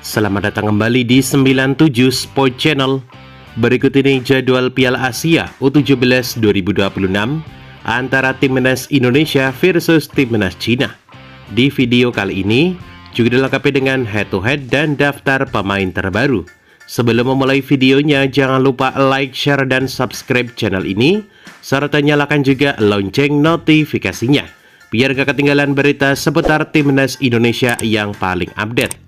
Selamat datang kembali di 97 Sport Channel. Berikut ini jadwal Piala Asia U17 2026 antara Timnas Indonesia versus Timnas Cina. Di video kali ini juga dilengkapi dengan head-to-head dan daftar pemain terbaru. Sebelum memulai videonya, jangan lupa like, share, dan subscribe channel ini, serta nyalakan juga lonceng notifikasinya, biar gak ketinggalan berita seputar Timnas Indonesia yang paling update.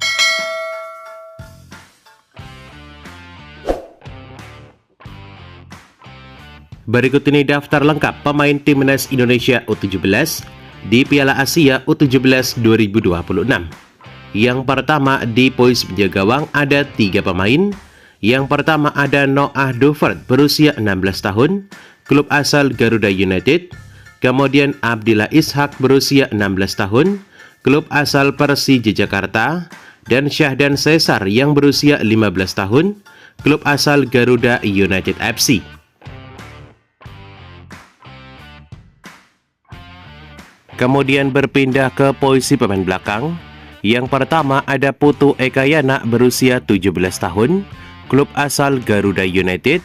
Berikut ini daftar lengkap pemain Timnas Indonesia U17 di Piala Asia U17 2026. Yang pertama di posisi penjaga gawang ada 3 pemain. Yang pertama ada Noah Dovert berusia 16 tahun, klub asal Garuda United. Kemudian Abdillah Ishak berusia 16 tahun, klub asal Persija Jakarta. Dan Syahdan Cesar yang berusia 15 tahun, klub asal Garuda United FC. Kemudian berpindah ke posisi pemain belakang. Yang pertama ada Putu Ekayana berusia 17 tahun, klub asal Garuda United.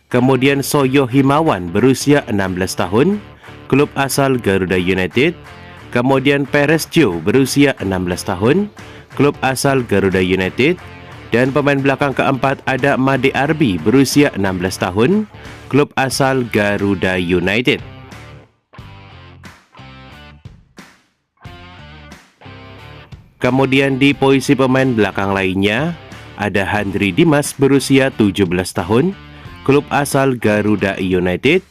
Kemudian Soyo Himawan berusia 16 tahun, klub asal Garuda United. Kemudian Perez Jo berusia 16 tahun, klub asal Garuda United. Dan pemain belakang keempat ada Made Arbi berusia 16 tahun, klub asal Garuda United. Kemudian di posisi pemain belakang lainnya ada Handri Dimas berusia 17 tahun, klub asal Garuda United.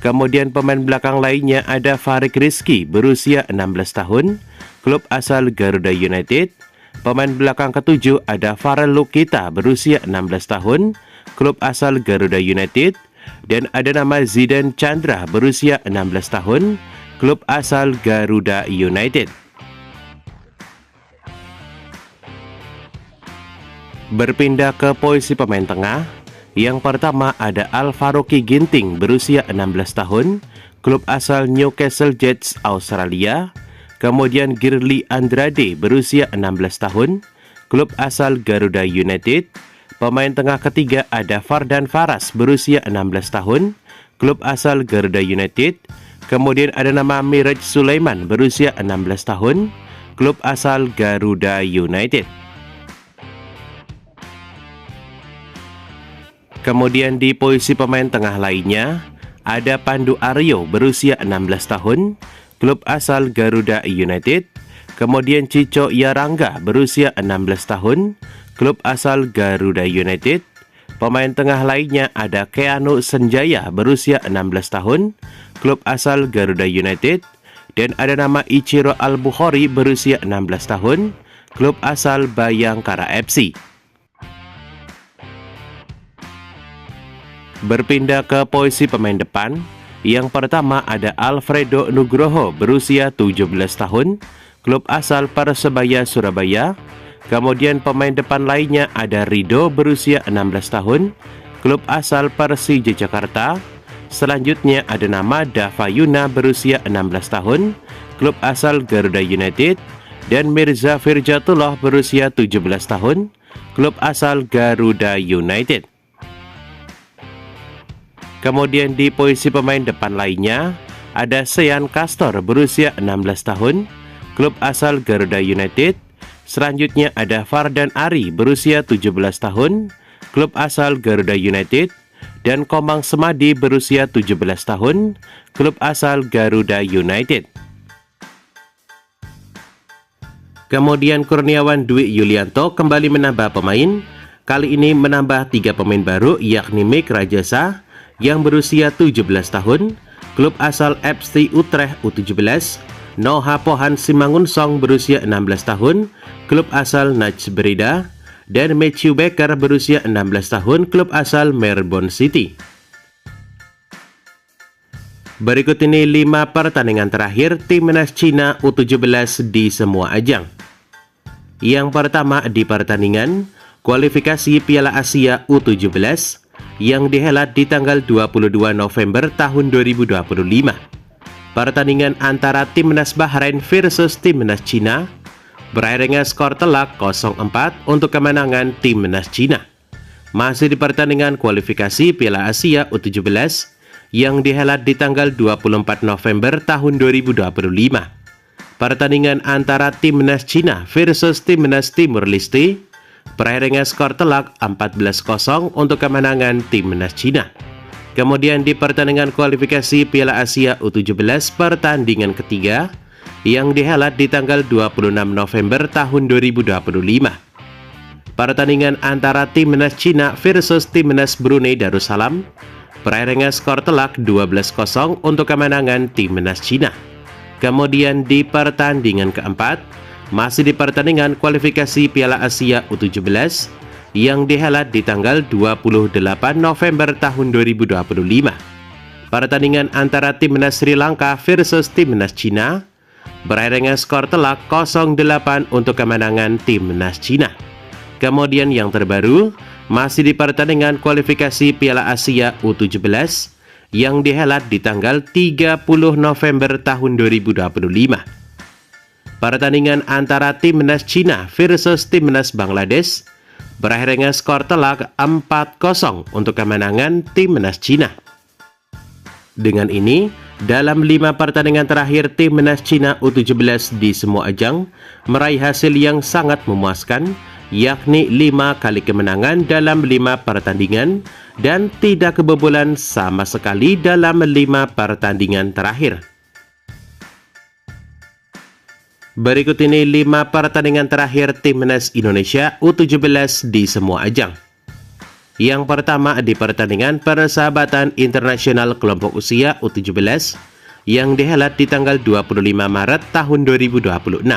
Kemudian pemain belakang lainnya ada Farik Rizky berusia 16 tahun, klub asal Garuda United. Pemain belakang ketujuh ada Farel Lukita berusia 16 tahun, klub asal Garuda United. Dan ada nama Zidan Chandra berusia 16 tahun, klub asal Garuda United. Berpindah ke posisi pemain tengah. Yang pertama ada Al-Farouki Ginting berusia 16 tahun, klub asal Newcastle Jets Australia. Kemudian Girly Andrade berusia 16 tahun, klub asal Garuda United. Pemain tengah ketiga ada Fardan Faras berusia 16 tahun, klub asal Garuda United. Kemudian ada nama Miraj Sulaiman berusia 16 tahun, klub asal Garuda United. Kemudian di posisi pemain tengah lainnya ada Pandu Aryo berusia 16 tahun, klub asal Garuda United. Kemudian Cico Yarangga berusia 16 tahun, klub asal Garuda United. Pemain tengah lainnya ada Keanu Senjaya berusia 16 tahun, klub asal Garuda United. Dan ada nama Ichiro Al-Bukhari berusia 16 tahun, klub asal Bayangkara FC. Berpindah ke posisi pemain depan. Yang pertama ada Alfredo Nugroho berusia 17 tahun, klub asal Persebaya Surabaya. Kemudian pemain depan lainnya ada Rido berusia 16 tahun, klub asal Persija Jakarta. Selanjutnya ada nama Dava Yuna berusia 16 tahun, klub asal Garuda United. Dan Mirza Firjatullah berusia 17 tahun, klub asal Garuda United. Kemudian di posisi pemain depan lainnya ada Sean Castor berusia 16 tahun, klub asal Garuda United. Selanjutnya ada Fardan Ari berusia 17 tahun, klub asal Garuda United. Dan Komang Semadi berusia 17 tahun, klub asal Garuda United. Kemudian Kurniawan Dwi Yulianto kembali menambah pemain. Kali ini menambah 3 pemain baru, yakni Mik Rajasa yang berusia 17 tahun, klub asal FC Utrecht U17. Noha Pohan Simangunsong berusia 16 tahun, klub asal Nats Breda. Dan Matthew Baker berusia 16 tahun, klub asal Melbourne City. Berikut ini 5 pertandingan terakhir Timnas Cina U17 di semua ajang. Yang pertama di pertandingan kualifikasi Piala Asia U17 yang dihelat di tanggal 22 November tahun 2025. Pertandingan antara Timnas Bahrain versus Timnas Cina. berakhir dengan skor telak 0-4 untuk kemenangan timnas Cina. Masih di pertandingan kualifikasi Piala Asia U17 yang dihelat di tanggal 24 November tahun 2025. Pertandingan antara timnas Cina versus timnas Timur Leste berakhir dengan skor telak 14-0 untuk kemenangan timnas Cina. Kemudian di pertandingan kualifikasi Piala Asia U17 pertandingan ketiga yang dihelat di tanggal 26 November tahun 2025. Pertandingan antara timnas Cina versus timnas Brunei Darussalam berakhir dengan skor telak 12-0 untuk kemenangan timnas Cina. Kemudian di pertandingan keempat, masih di pertandingan kualifikasi Piala Asia U17 yang dihelat di tanggal 28 November tahun 2025. Pertandingan antara timnas Sri Lanka versus timnas Cina berakhir dengan skor telak 0-8 untuk kemenangan timnas Cina. Kemudian yang terbaru, masih di pertandingan kualifikasi Piala Asia U17 yang dihelat di tanggal 30 November tahun 2025. Pertandingan antara timnas Cina versus timnas Bangladesh berakhir dengan skor telak 4-0 untuk kemenangan timnas Cina. Dengan ini, dalam 5 pertandingan terakhir timnas Cina U17 di semua ajang meraih hasil yang sangat memuaskan, yakni 5 kali kemenangan dalam 5 pertandingan dan tidak kebobolan sama sekali dalam 5 pertandingan terakhir. Berikut ini 5 pertandingan terakhir timnas Indonesia U17 di semua ajang. Yang pertama di pertandingan persahabatan internasional kelompok usia U17 yang dihelat di tanggal 25 Maret tahun 2026.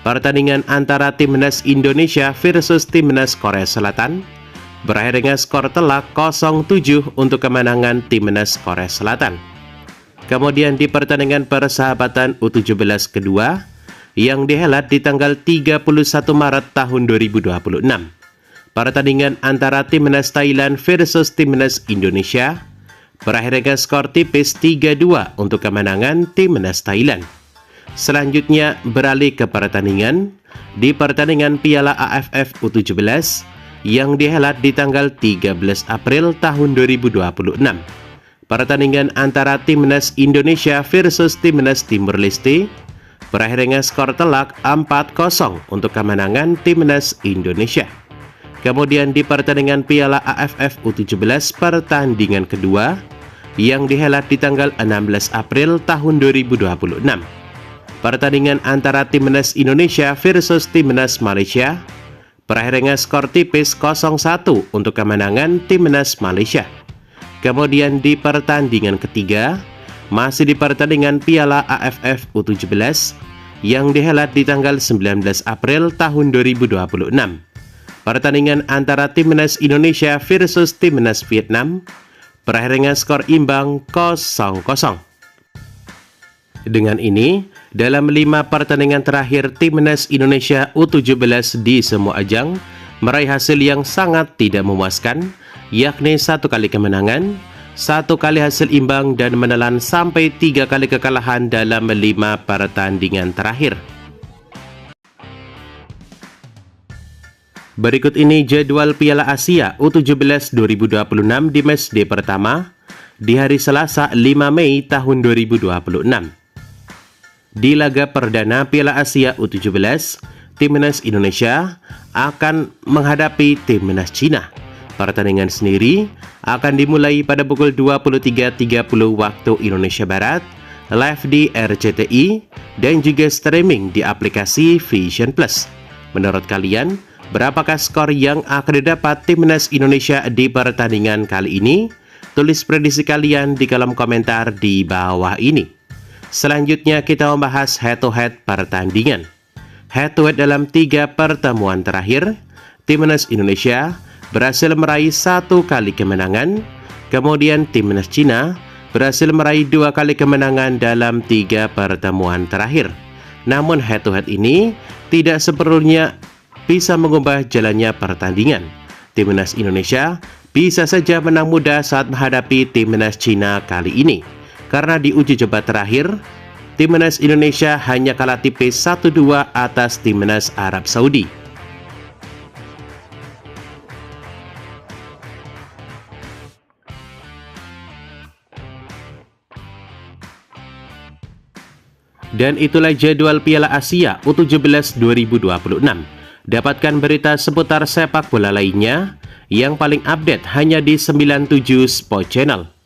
Pertandingan antara timnas Indonesia versus timnas Korea Selatan berakhir dengan skor telak 0-7 untuk kemenangan timnas Korea Selatan. Kemudian di pertandingan persahabatan U17 kedua yang dihelat di tanggal 31 Maret tahun 2026. Pertandingan antara timnas Thailand versus timnas Indonesia berakhir dengan skor tipis 3-2 untuk kemenangan timnas Thailand. Selanjutnya beralih ke pertandingan di pertandingan Piala AFF U17 yang dihelat di tanggal 13 April tahun 2026. Pertandingan antara timnas Indonesia versus timnas Timur Leste berakhir dengan skor telak 4-0 untuk kemenangan timnas Indonesia. Kemudian di pertandingan Piala AFF U17 pertandingan kedua yang dihelat di tanggal 16 April tahun 2026. Pertandingan antara timnas Indonesia versus timnas Malaysia berakhir dengan skor tipis 0-1 untuk kemenangan timnas Malaysia. Kemudian di pertandingan ketiga, masih di pertandingan Piala AFF U17 yang dihelat di tanggal 19 April tahun 2026. Pertandingan antara timnas Indonesia versus timnas Vietnam berakhir dengan skor imbang 0-0. Dengan ini, dalam 5 pertandingan terakhir timnas Indonesia U17 di semua ajang meraih hasil yang sangat tidak memuaskan, yakni 1 kali kemenangan, 1 kali hasil imbang dan menelan sampai 3 kali kekalahan dalam 5 pertandingan terakhir. Berikut ini jadwal Piala Asia U17 2026 di matchday pertama di hari Selasa 5 Mei tahun 2026. Di laga perdana Piala Asia U17, timnas Indonesia akan menghadapi timnas Cina. Pertandingan sendiri akan dimulai pada pukul 23.30 waktu Indonesia Barat, live di RCTI, dan juga streaming di aplikasi Vision Plus. Menurut kalian, berapakah skor yang akan didapat timnas Indonesia di pertandingan kali ini? Tulis prediksi kalian di kolom komentar di bawah ini. Selanjutnya kita membahas head-to-head pertandingan. Head-to-head dalam 3 pertemuan terakhir, timnas Indonesia berhasil meraih 1 kali kemenangan, kemudian timnas Cina berhasil meraih 2 kali kemenangan dalam 3 pertemuan terakhir. Namun head-to-head ini tidak sepenuhnya bisa mengubah jalannya pertandingan. Timnas Indonesia bisa saja menang mudah saat menghadapi timnas Cina kali ini. Karena di uji coba terakhir, Timnas Indonesia hanya kalah tipis 1-2 atas Timnas Arab Saudi. Dan itulah jadwal Piala Asia U17 2026. Dapatkan berita seputar sepak bola lainnya yang paling update hanya di 97 Sport Channel.